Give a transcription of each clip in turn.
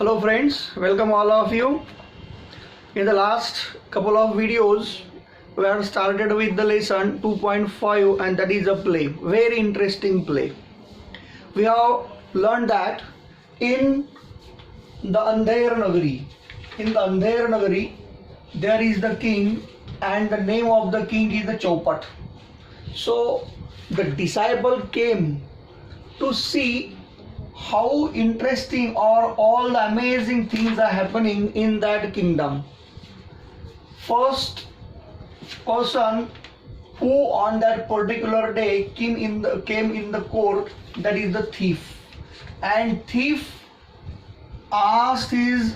Hello friends, welcome all of you. In the last couple of videos we have started with the lesson 2.5 and that is a play, very interesting play. We have learned that in the Andher Nagari there is the king and the name of the king is the Chaupat. So the disciple came to see how interesting or all the amazing things are happening in that kingdom. First person who on that particular day came in the court, that is the thief, and thief asked his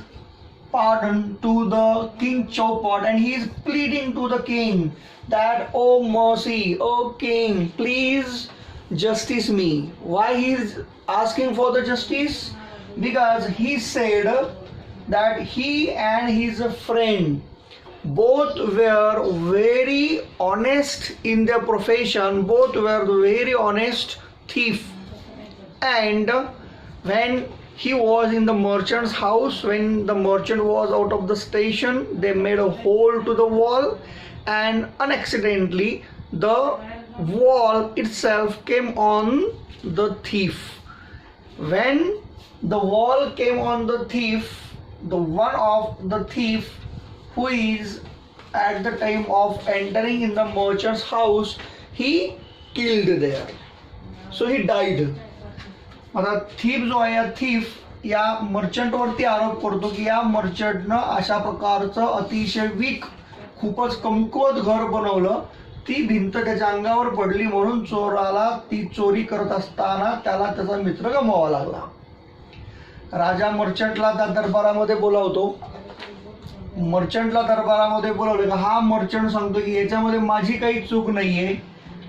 pardon to the king Chaupat, and he is pleading to the king that, oh mercy, oh king, please justice me. Why he is asking for the justice? Because he said that he and his friend both were very honest in their profession, both were very honest thief, and when he was in the merchant's house, when the merchant was out of the station, they made a hole to the wall, and unaccidentally the wall itself came on the thief. When the wall came on the thief, the one of the thief who is at the time of entering in the merchant's house, he killed there. So he died. आता thief जो आहे, thief या मर्चंटवरती आरोप करतो की या मर्चंटनं अशा प्रकारचं अतिशय वीक, खूपच कमकुवत घर बनवलं, ती भिंत त्याच्या अंगावर पडली म्हणून चोराला ती चोरी करत असताना त्याला त्याचा मित्र गमावा लागला. राजा मर्चंटला त्या दरबारामध्ये बोलावतो. मर्चंटला दरबारामध्ये बोलावलं. हा मर्चंट सांगतो की याच्यामध्ये माझी काही चूक नाहीये,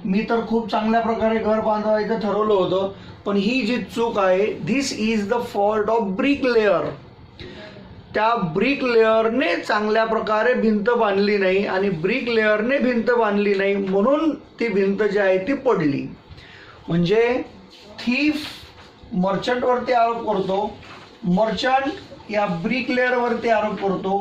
मी तर खूप चांगल्या प्रकारे घर बांधायचं ठरवलं होतं, पण ही जी चूक आहे, this is the fault of brick layer. त्या ब्रिक लेअरने चांगल्या प्रकारे भिंत बांधली नाही आणि ब्रिक लेअरने भिंत बांधली नाही म्हणून ती भिंत जी आहे ती पडली. म्हणजे थीफ मर्चंटवरती आरोप करतो, मर्चंट या ब्रिक लेअरवरती आरोप करतो,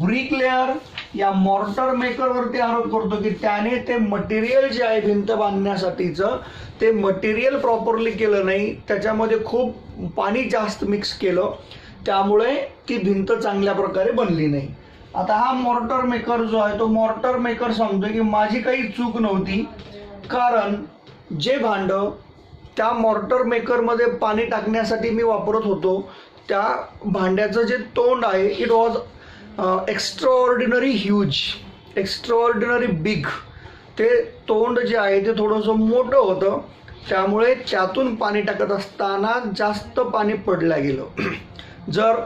ब्रिक लेअर या मॉर्टर मेकरवरती आरोप करतो की त्याने ते मटेरियल जे आहे भिंत बांधण्यासाठीचं ते मटेरियल प्रॉपरली केलं नाही, त्याच्यामध्ये खूप पाणी जास्त मिक्स केलं, त्यामुळे ती भिंत चांगल्या प्रकारे बनली नाही. आता हा मॉर्टर मेकर जो आहे तो मॉर्टर मेकर सांगतो की माझी काही चूक नव्हती, कारण जे भांड त्या मॉर्टर मेकरमध्ये पाणी टाकण्यासाठी मी वापरत होतो त्या भांड्याचं जे तोंड आहे, it was extraordinary huge, extraordinary big. ते तोंड जे आहे ते थोडंसं मोठं होतं, त्यामुळे त्यातून पाणी टाकत असताना जास्त पाणी पडलं गेलं. जर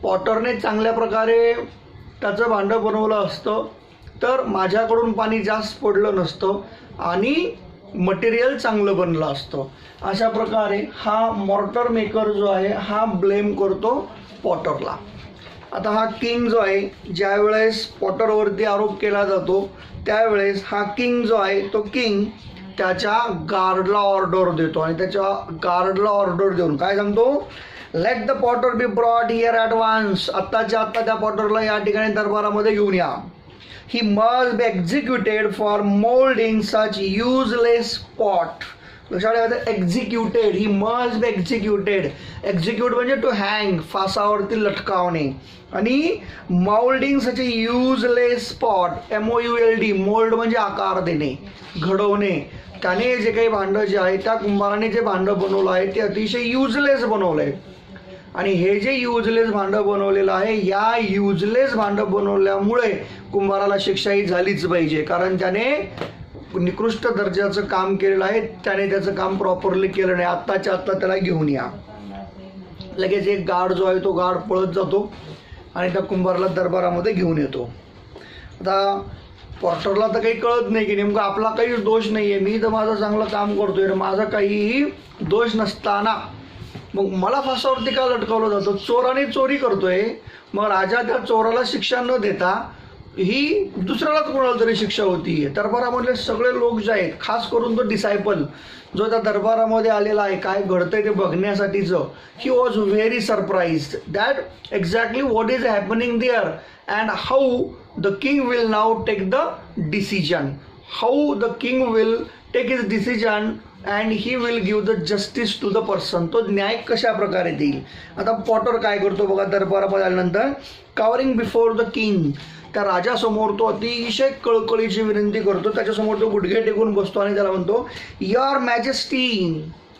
पॉटरने चांगल्या प्रकारे त्याचं भांडं बनवलं असतं तर माझ्याकडून पाणी जास्त पडलं नसतं आणि मटेरियल चांगलं बनलं असतं. अशा प्रकारे हा मॉर्टर मेकर जो आहे हा ब्लेम करतो पॉटरला. आता हा किंग जो आहे, ज्या वेळेस पॉटरवरती आरोप केला जातो त्यावेळेस हा किंग जो आहे तो किंग त्याच्या गार्डला ऑर्डर देतो आणि त्याच्या गार्डला ऑर्डर देऊन काय सांगतो, let the potter be brought here at once. आत्ताच्या आत्ता त्या पॉटरला या ठिकाणी दरबारामध्ये घेऊन या. He must be executed for moulding such useless pot. लक्षात ठेवायचं, executed, he must be executed. Execute म्हणजे टू हँग, फासावरती लटकावणे, आणि moulding such useless pot, MOULD, mould म्हणजे आकार देणे, घडवणे. त्याने जे काही भांडं जे आहे त्या कुंभाराने जे भांडं बनवलं आहे ते अतिशय युजलेस बनवलं आहे, आणि हे जे युजलेस भांडं बनवलेलं आहे या युजलेस भांडं बनवल्यामुळे कुंभाराला शिक्षाही झालीच पाहिजे, कारण त्याने निकृष्ट दर्जाचं काम केलेलं आहे, त्याने त्याचं काम प्रॉपरली केलं नाही. आत्ताच्या आत्ता त्याला घेऊन या. लगेच एक गार्ड जो आहे तो गार्ड पळत जातो आणि त्या कुंभाराला दरबारामध्ये घेऊन येतो. आता पॉटरला तर काही कळत नाही की नेमकं आपला काही दोष नाही आहे, मी तर माझं चांगलं काम करतोय, माझा काहीही दोष नसताना मग मला फासावरती का लटकवलं जातं, चोराने चोरी करतोय. मग राजा त्या चोराला शिक्षा न देता ही दुसऱ्यालाच कोणाला तरी शिक्षा होती. दरबारामधले सगळे लोक जे आहेत, खास करून तो डिसायपल जो त्या दरबारामध्ये आलेला आहे, काय घडतंय ते बघण्यासाठीचं, he was very surprised that exactly what is happening there and how the king will now take the decision, how the king will take his decision and he will give the justice to the person. तो न्याय कशा प्रकारे देईल. आता Potter काय करतो बघा, दरबारामध्ये आल्यानंतर कावरिंग बिफोर द किंग, त्या राजासमोर तो अतिशय कळकळीची विनंती करतो. त्याच्यासमोर तो गुडघे टेकून बसतो आणि त्याला म्हणतो, युअर मॅजेस्टी,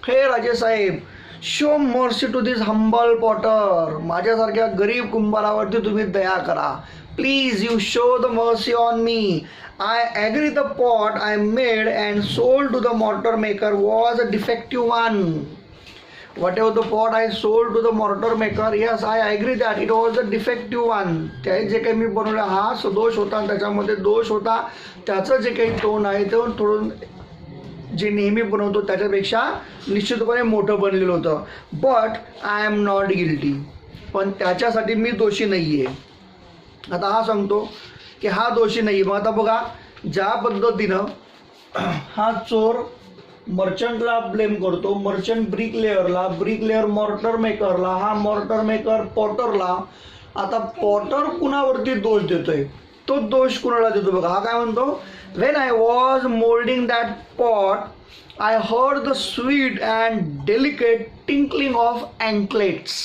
हे राजेसाहेब, show mercy to this humble potter, माझ्यासारख्या गरीब कुंभारावरती तुम्ही दया करा. Please you show the mercy on me. I agree the pot I made and sold to the mortar maker was a defective one. Whatever the pot I sold to the mortar maker, yes, I agree that it was a defective one. ते जे काही मी बनवलं हा सदोष होता, त्याच्यामध्ये दोष होता. त्याचं जे काही तोंड आहे ते थोडं जे नेहमी बनवतो त्याच्यापेक्षा निश्चितपणे मोठं बनलेलं होतं. But I am not guilty, पण त्याच्यासाठी मी दोषी नाही आहे. आता हा सांगतो की हा दोषी नाही. मग आता बघा, ज्या पद्धतीनं हा चोर मर्चंटला ब्लेम करतो, मर्चंट ब्रिकलेअरला, ब्रिकलेअर मॉर्टर मेकरला, हा मॉर्टर मेकर पॉटरला. आता पॉटर कुणावरती दोष देतोय, तो दोष कुणाला देतो बघा. हा काय म्हणतो, when I was moulding that pot I heard the sweet and delicate tinkling of anklets.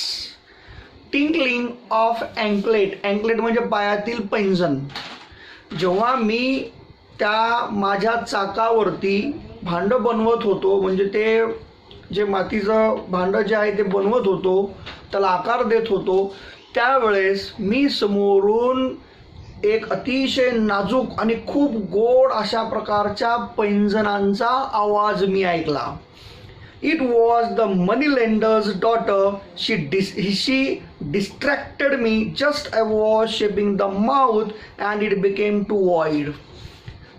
Tinkling of anklet, anklet म्हणजे पायातील पैंजण. जेव्हा मी त्या माझ्या चाकावरती भांडं बनवत होतो, म्हणजे ते जे मातीचं भांडं जे आहे ते बनवत होतो, त्याला आकार देत होतो, त्यावेळेस मी समोरून एक अतिशय नाजूक आणि खूप गोड अशा प्रकारच्या पैंजणांचा आवाज मी ऐकला. It was the moneylender's daughter. She distracted me just I was shaping the mouth and it became too wide.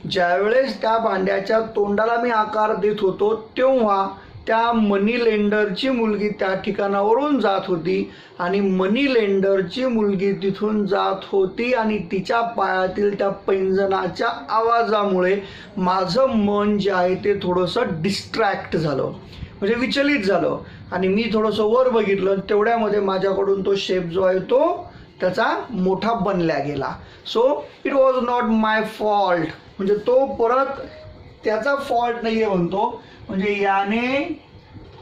ज्यावेळेस त्या भांड्याच्या तोंडाला मी आकार देत होतो, तेव्हा त्या मनी लेंडरची मुलगी त्या ठिकाणावरून जात होती आणि मनी लेंडरची मुलगी तिथून जात होती आणि तिच्या पायातील त्या पैंजणाच्या आवाजामुळे माझं मन जे आहे ते थोडंसं डिस्ट्रॅक्ट झालं, म्हणजे विचलित झालं. आणि मी थोडंसं वर बघितलं, तेवढ्यामध्ये माझ्याकडून तो शेप जो आहे तो त्याचा मोठा बनला गेला. So it was not my fault, म्हणजे तो परत त्याचा फॉल्ट नाही आहे म्हणतो. म्हणजे याने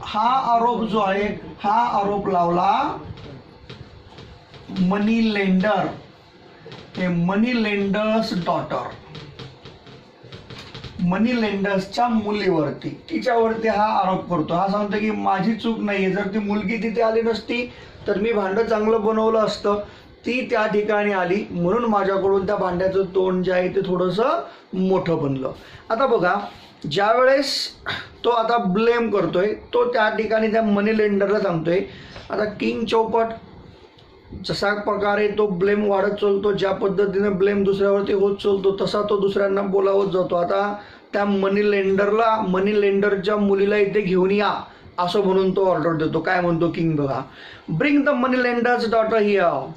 हा आरोप जो आहे हा आरोप लावला मनी लेंडर, हे मनी लेंडर्स डॉटर, मनी लेंडर्सच्या मुलीवरती, तिच्यावरती हा आरोप करतो. हा सांगतो की माझी चूक नाही आहे, जर ती मुलगी तिथे आली नसती तर मी भांडं चांगलं बनवलं असतं. ती त्या ठिकाणी आली म्हणून माझ्याकडून त्या भांड्याचं तोंड जे आहे ते थोडंसं मोठं बनलं. आता बघा, ज्यावेळेस तो आता ब्लेम करतोय, तो त्या ठिकाणी त्या मनी लेंडरला सांगतोय. आता किंग चौपट जसा प्रकारे तो ब्लेम वाढत चालतो, ज्या पद्धतीने ब्लेम दुसऱ्यावरती होत चालतो, तसा तो दुसऱ्यांना बोलावत जातो. आता त्या मनी लेंडरला, मनी लेंडरच्या मुलीला इथे घेऊन या असं म्हणून तो ऑर्डर देतो. काय म्हणतो किंग बघा, bring the money lenders daughter here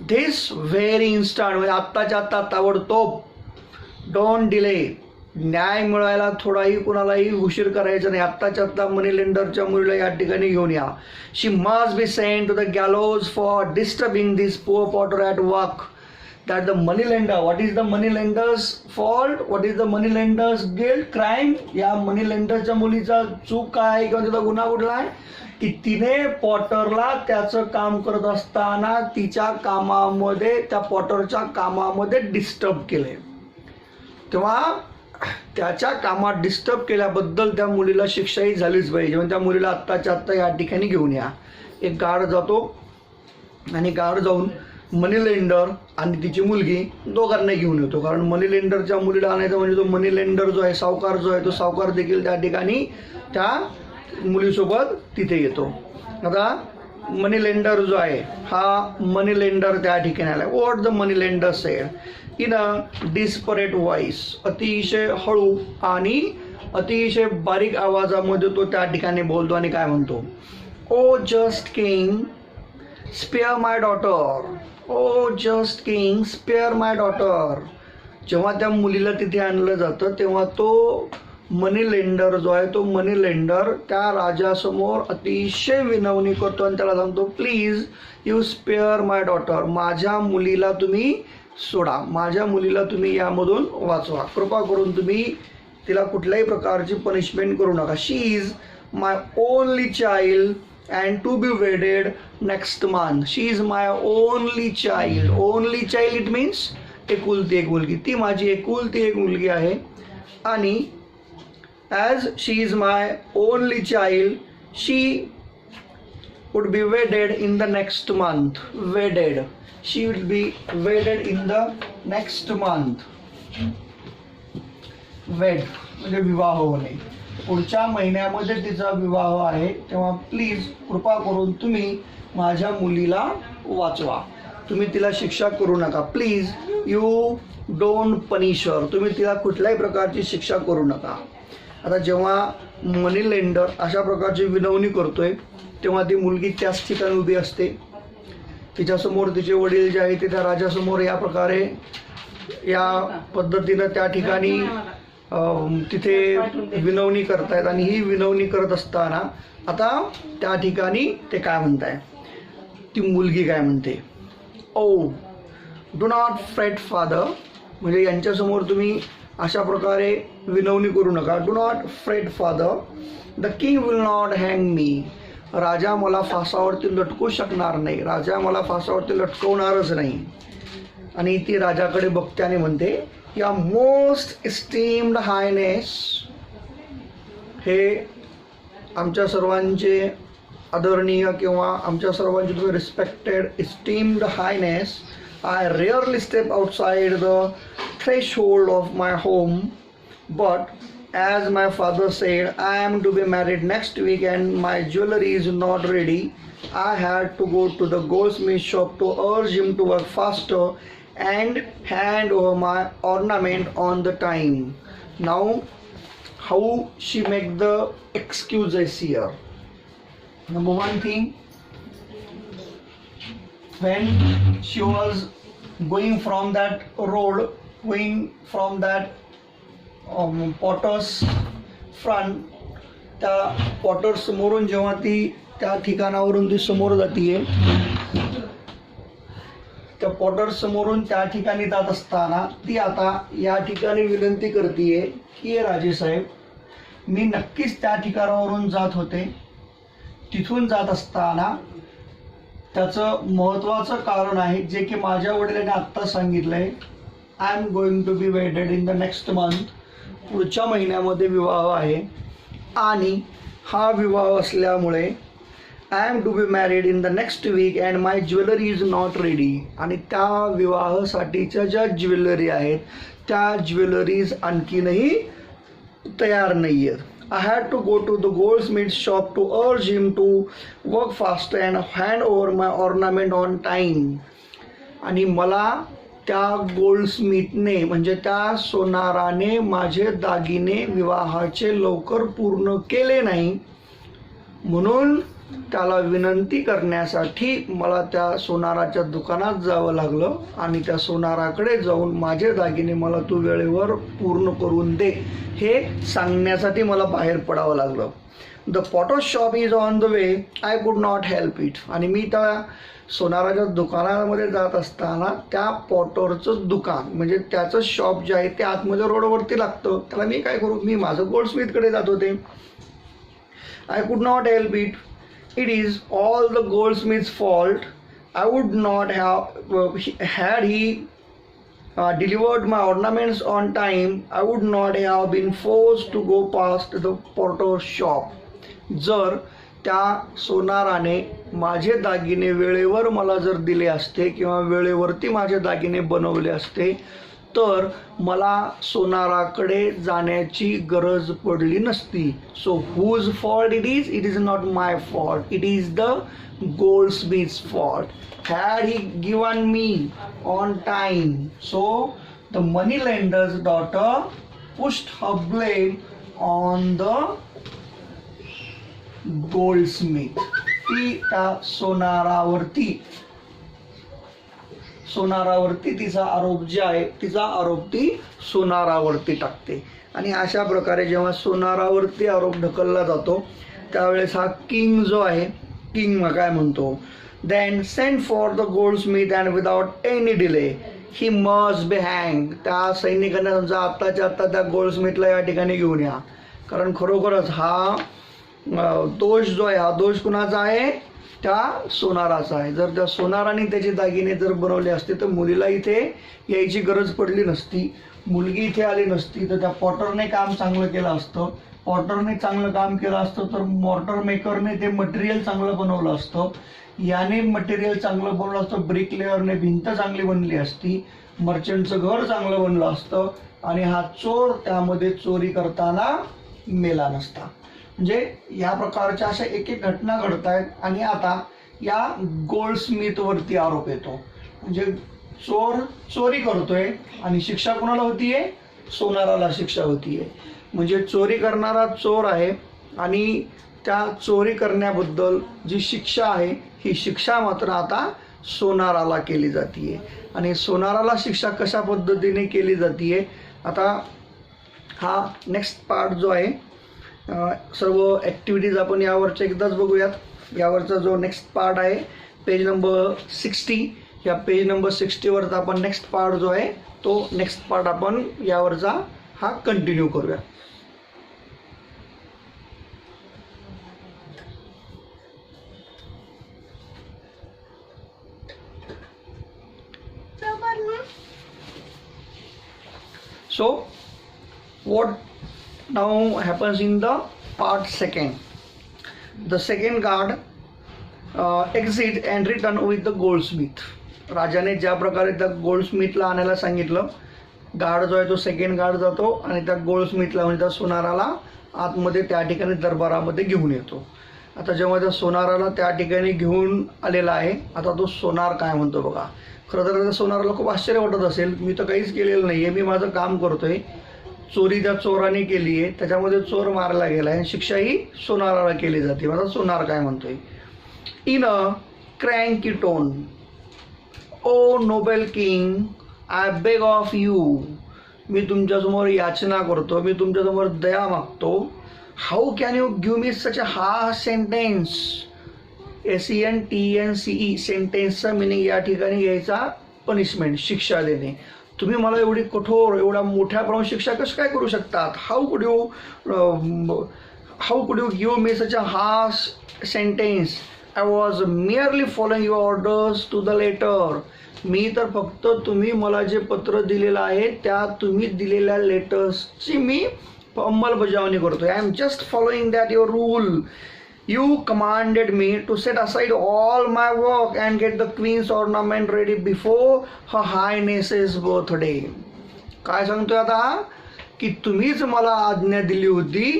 this very instant, म्हणजे आत्ताच्या आत्ता ताबडतोब, डोंट डिले. न्याय मिळायला थोडाही कुणालाही उशीर करायचा नाही. आत्ताच्या आत्ता मनी लेंडरच्या मुलीला या ठिकाणी घेऊन या. She must be sent to the gallows for disturbing this poor potter at work. That the money lender, what is the money lender's fault, what is the money lender's guilt, crime. या money लेंडरच्या मुलीचा चूक काय आहे किंवा तिचा गुन्हा कुठला आहे की तिने पॉटरला त्याचं काम करत असताना तिच्या कामामध्ये, त्या पॉटरच्या कामामध्ये डिस्टर्ब केले. तेव्हा त्याच्या कामात डिस्टर्ब केल्याबद्दल त्या मुलीला शिक्षाही झालीच पाहिजे. म्हणजे त्या मुलीला आत्ताच्या आत्ता या ठिकाणी घेऊन या. एक गार्ड जातो आणि गार्ड जाऊन मनी लेंडर आणि तिची मुलगी दोघांना घेऊन येतो. कारण मनी लेंडरच्या मुलीला आणायचं म्हणजे तो मनी लेंडर जो आहे, सावकार जो आहे, तो सावकार देखील त्या ठिकाणी त्या मुलीसोबत तिथे येतो. आता मनी लेंडर जो आहे हा मनी लेंडर त्या ठिकाणी आला. What the money lender said in a desperate voice, अतिशय हळू आणि अतिशय बारीक आवाजामध्ये तो त्या ठिकाणी बोलतो आणि काय म्हणतो, ओ जस्ट किंग, स्पेअर माय डॉटर. ओ जस्ट किंग, स्पेअर माय डॉटर. जेव्हा त्या मुलीला तिथे आणलं जातं तेव्हा तो मनी लेंडर जो आहे तो मनी लेंडर त्या राजासमोर अतिशय विनवणी करतो आणि त्याला सांगतो, please you spare my daughter. माझ्या मुलीला तुम्ही सोडा, माझ्या मुलीला तुम्ही यामधून वाचवा, कृपा करून तुम्ही तिला कुठल्याही प्रकारची पनिशमेंट करू नका. She is my only child and to be wedded next month. She is my only child. Only child it means एकुलती एक मुलगी. ती माझी एकुलती एक मुलगी आहे आणि as she is my only child, she would be wedded in the next month. Wedded. She will be wedded in the next month. Wed म्हणजे विवाह होणे. पुढच्या महिन्यामध्ये तिचा विवाह आहे, तेव्हा प्लीज कृपा करून तुम्ही माझ्या मुलीला वाचवा. तुम्ही तिला शिक्षा करू नका. प्लीज यू डोंट पनिश हर. तुम्ही तिला कुठल्याही प्रकारची शिक्षा करू नका. आता जेव्हा मनी लेंडर अशा प्रकारची विनवणी करतोय तेव्हा ती मुलगी त्याच ठिकाणी उभी असते. तिच्यासमोर तिचे वडील जे आहे ते त्या राजासमोर या प्रकारे या पद्धतीनं त्या ठिकाणी तिथे विनवणी करतायत आणि ही विनवणी करत असताना आता त्या ठिकाणी ते काय म्हणताय, ती मुलगी काय म्हणते, oh do not fret father. म्हणजे यांच्यासमोर तुम्ही अशा प्रकारे विनवणी करू नका. Do not fret father, the king will not hang me. राजा मला फासावरती लटकू शकणार नाही, राजा मला फासावरती लटकवणारच नाही. आणि ती राजाकडे बघते आणि म्हणते, या मोस्ट इस्टीम्ड हायनेस, हे आमच्या सर्वांचे आदरणीय किंवा आमच्या सर्वांचे तुम्ही respected esteemed highness, I rarely step outside the threshold of my home, but as my father said, I am to be married next week and my jewelry is not ready. I had to go to the goldsmith shop to urge him to work faster and hand over my ornament on the time. Now, how she make the excuses here? Number one thing, when she was going from that road, going from that potter's front, त्या Potter समोरून जेव्हा ती त्या ठिकाणावरून ती समोर जातीये, त्या पॉटर समोरून त्या ठिकाणी जात असताना ती आता या ठिकाणी विनंती करतीये की राजेसाहेब, मी नक्कीच त्या ठिकाणावरून जात होते. तिथून जात असताना त्याचं महत्त्वाचं कारण आहे जे की माझ्या वडिलांनी आत्ता सांगितलं आहे, I am going to be wedded in the next month. पुढच्या महिन्यामध्ये विवाह आहे आणि हा विवाह असल्यामुळे I am to be married in the next week and my jewellery is not ready. आणि त्या विवाहासाठीच्या ज्या ज्वेलरी आहेत त्या ज्वेलरीज आणखीनही तयार नाही आहेत. I had to go to the goldsmith shop to urge him to work faster and hand over my ornament on time. आणि मला त्या गोल्डस्मिथने म्हणजे त्या सोनाराने माझे दागिने विवाहाचे लवकर पूर्ण केले नाही, म्हणून त्याला विनंती करण्यासाठी मला त्या सोनाराच्या दुकानात जावं लागलं आणि त्या सोनाराकडे जाऊन माझे दागिने मला तू वेळेवर पूर्ण करून दे हे सांगण्यासाठी मला बाहेर पडावं लागलं. The Potter shop is on the way, I could not help it. आणि मी त्या सोनाराच्या दुकानामध्ये जात असताना त्या पॉटरचं दुकान म्हणजे त्याचं शॉप जे आहे ते आतमध्ये रोडवरती लागतं, त्याला मी काय करू, मी माझं गोल्डस्मिथकडे जात होते. I could not help it. It is all the goldsmith's fault. I would not have had he delivered my ornaments on time. I would not have been forced to go past the potter's shop. जर त्या सोनाराने माझे दागिने वेळेवर मला जर दिले असते किंवा वेळेवरती माझे दागिने बनवले असते तर मला सोनाराकडे जाण्याची गरज पडली नसती. So whose fault it is? It is not my fault, it is the goldsmith's fault. Had he given me on time, so the moneylender's daughter pushed her blame on the goldsmith. ती त्या सोनारावरती तिचा आरोप जे आहे तिचा आरोप ती सोनारावरती टाकते. आणि अशा प्रकारे जेव्हा सोनारावरती आरोप ढकलला जातो त्यावेळेस हा किंग जो आहे, किंग काय म्हणतो, then send for the goldsmith and without any delay he must be hang. त्या सैनिकांना समजा आत्ताच्या आत्ता त्या गोल्डस्मिथला या ठिकाणी घेऊन या, कारण खरोखरच हा दोष जो आहे हा दोष कुणाचा आहे, त्या सोनाराचा आहे. जर त्या सोनाराने त्याचे दागिने जर बनवले असते तर मुलीला इथे यायची गरज पडली नसती, मुलगी इथे आली नसती, तर त्या पॉटरने काम चांगलं केलं असतं. पॉटरने चांगलं काम केलं असतं तर मॉर्टर मेकरने ते मटेरियल चांगलं बनवलं असतं, याने मटेरियल चांगलं बनवलं असतं, ब्रिक लेअरने भिंत चांगली बनली असती, मर्चंटचं घर चांगलं बनलं असतं आणि हा चोर त्यामध्ये चोरी करताना मेला नसता. म्हणजे या प्रकारच्या अशा एक एक घटना घडत आहेत. आणि आता या गोल्डस्मिथवरती आरोप येतो, म्हणजे चोर चोरी करतोय आणि शिक्षा कोणाला होतीये, सोनाराला शिक्षा होतीये. म्हणजे चोरी करणारा चोर आहे आणि त्या चोरी करण्याबद्दल जी शिक्षा आहे ही शिक्षा मात्र आता सोनाराला केली जातीये. आणि सोनाराला शिक्षा कशा पद्धतीने केली जातीये, आता हा नेक्स्ट पार्ट जो आहे, सर्व ॲक्टिव्हिटीज आपण यावरच्या एकदाच बघूयात. यावरचा जो नेक्स्ट पार्ट आहे पेज नंबर 60, या पेज नंबर 60वरचा आपण नेक्स्ट पार्ट जो आहे तो नेक्स्ट पार्ट आपण यावरचा हा कंटिन्यू करूया. So what now happens in the part second? The second guard exit and return with the goldsmith. राजाने ज्या प्रकारे त्या गोल्डस्मिथला आणायला सांगितलं, गार्ड जो आहे तो सेकंड गार्ड जातो आणि त्या गोल्डस्मिथला म्हणजे त्या सोनाराला आतमध्ये त्या ठिकाणी दरबारामध्ये घेऊन येतो. आता जेव्हा त्या सोनाराला त्या ठिकाणी घेऊन आलेला आहे, आता तो सोनार काय म्हणतो बघा. खरं तर त्या सोनाराला खूप आश्चर्य वाटत असेल, मी तर काहीच केलेलं नाही आहे, मी माझं काम करतोय, चोरी त्या चोराने केली आहे, त्याच्यामध्ये चोर मारला गेला आहे, शिक्षा ही सोनाराला केली जाते. माझा सोनार काय म्हणतोय, in a cranky tone, oh noble king, I beg of you, मी तुमच्यासमोर याचना करतो, मी तुमच्यासमोर दया मागतो. How can you give me such a harsh sentence. SENTENCE सेंटेन्सचा मिनिंग या ठिकाणी घ्यायचा पनिशमेंट, शिक्षा देणे. तुम्ही मला एवढी कठोर, एवढ्या मोठ्या प्रमाणात शिक्षा कसं काय करू शकतात. How could you give me such a harsh sentence. I was merely following your orders to the letter. मी तर फक्त तुम्ही मला जे पत्र दिलेलं आहे त्या तुम्ही दिलेल्या लेटर्सची मी अंमलबजावणी करतो. I am just following that your rule. You commanded me to set aside all my work and get the queen's ornament ready before her highness's birthday. काय सांगतोय आता, की तुम्हीच मला आज्ञा दिली होती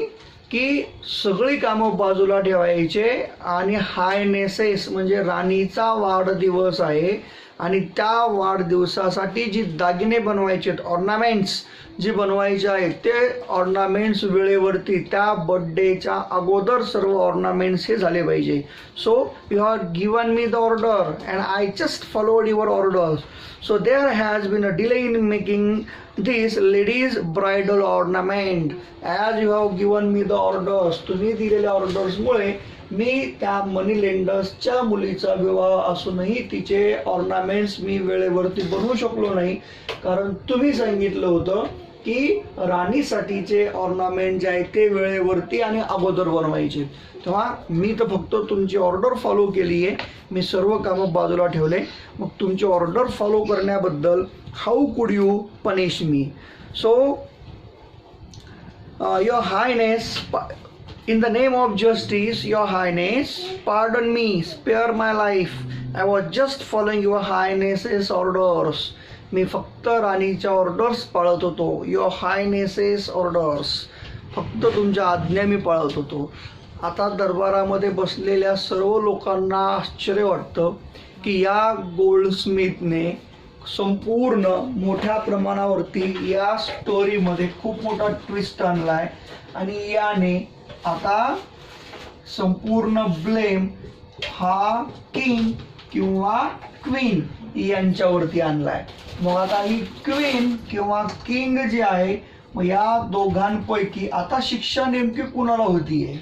की सगळी कामं बाजूला ठेवायचे आणि हायनेसेस म्हणजे राणीचा वाढदिवस आहे आणि त्या वाढदिवसासाठी जी दागिने बनवायचे आहेत, ऑर्नामेंट्स जी बनवायचे आहेत, ते ऑर्नामेंट्स वेळेवरती त्या बर्थडेच्या अगोदर सर्व ऑर्नामेंट्स हे झाले पाहिजे. So you have given me the order and I just followed your orders. So there has been a delay in making this ladies bridal ornament. As you have given me the orders, तुम्ही दिलेल्या ऑर्डर्समुळे मी त्या मनी लेंडर्सच्या मुलीचा विवाह असूनही तिचे ornaments मी वेळेवरती बनवू शकलो नाही, कारण तुम्ही सांगितलं होतं की राणीसाठीचे ऑर्नामेंट जे आहे ते वेळेवरती आणि अगोदर बनवायचे. तेव्हा मी तर फक्त तुमची ऑर्डर फॉलो केली आहे, मी सर्व कामं बाजूला ठेवले. मग तुमची ऑर्डर फॉलो करण्याबद्दल how could you punish me. So your Highness, in the name of justice, your highness, pardon me, spare my life. I was just following your highness's orders. मी फक्त राणीच्या ऑर्डर्स पाळत होतो. युअर हायनेसेस ऑर्डर्स, फक्त तुमच्या आज्ञा मी पाळत होतो. आता दरबारामध्ये बसलेल्या सर्व लोकांना आश्चर्य वाटतं की या गोल्डस्मिथने संपूर्ण मोठ्या प्रमाणावरती या स्टोरीमध्ये खूप मोठा ट्विस्ट आणला आहे आणि याने आता संपूर्ण ब्लेम हा किंग किंवा क्वीन यांच्यावरती आणलाय. मग आता ही क्वीन किंवा किंग जे आहे, मग या दोघांपैकी आता शिक्षा नेमकी कुणाला होतीये?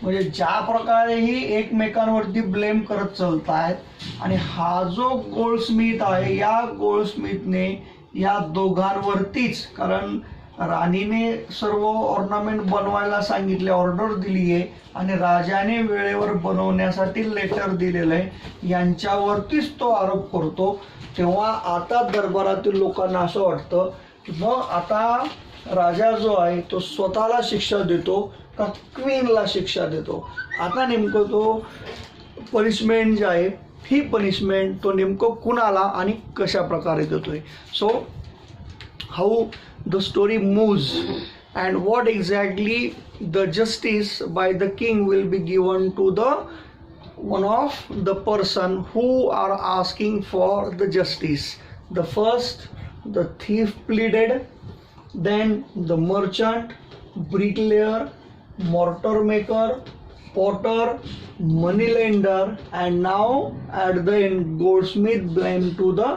म्हणजे ज्या प्रकारे ही एकमेकांवरती ब्लेम करत चालत आहेत, आणि हा जो गोल्डस्मिथ आहे, या गोल्डस्मिथने या दोघांवरतीच, कारण राणीने सर्व ऑर्नामेंट बनवायला सांगितले, ऑर्डर दिली आहे, आणि राजाने वेळेवर बनवण्यासाठी लेटर दिलेलं आहे, यांच्यावरतीच तो आरोप करतो. तेव्हा आता दरबारातील लोकांना असं वाटतं की मग आता राजा जो आहे तो स्वतःला शिक्षा देतो का क्वीनला शिक्षा देतो? आता नेमकं तो पनिशमेंट जे आहे, ही पनिशमेंट तो नेमकं कुणाला आणि कशा प्रकारे देतोय? So how the story moves and what exactly the justice by the king will be given to the one of the person who are asking for the justice. The first, the thief pleaded, then the merchant, bricklayer, mortar maker, potter, moneylender, and now at the end goldsmith blamed to the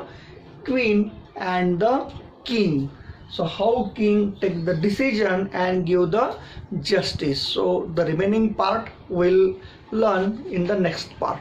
queen and the king. So how king take the decision and give the justice? So the remaining part we'll learn in the next part.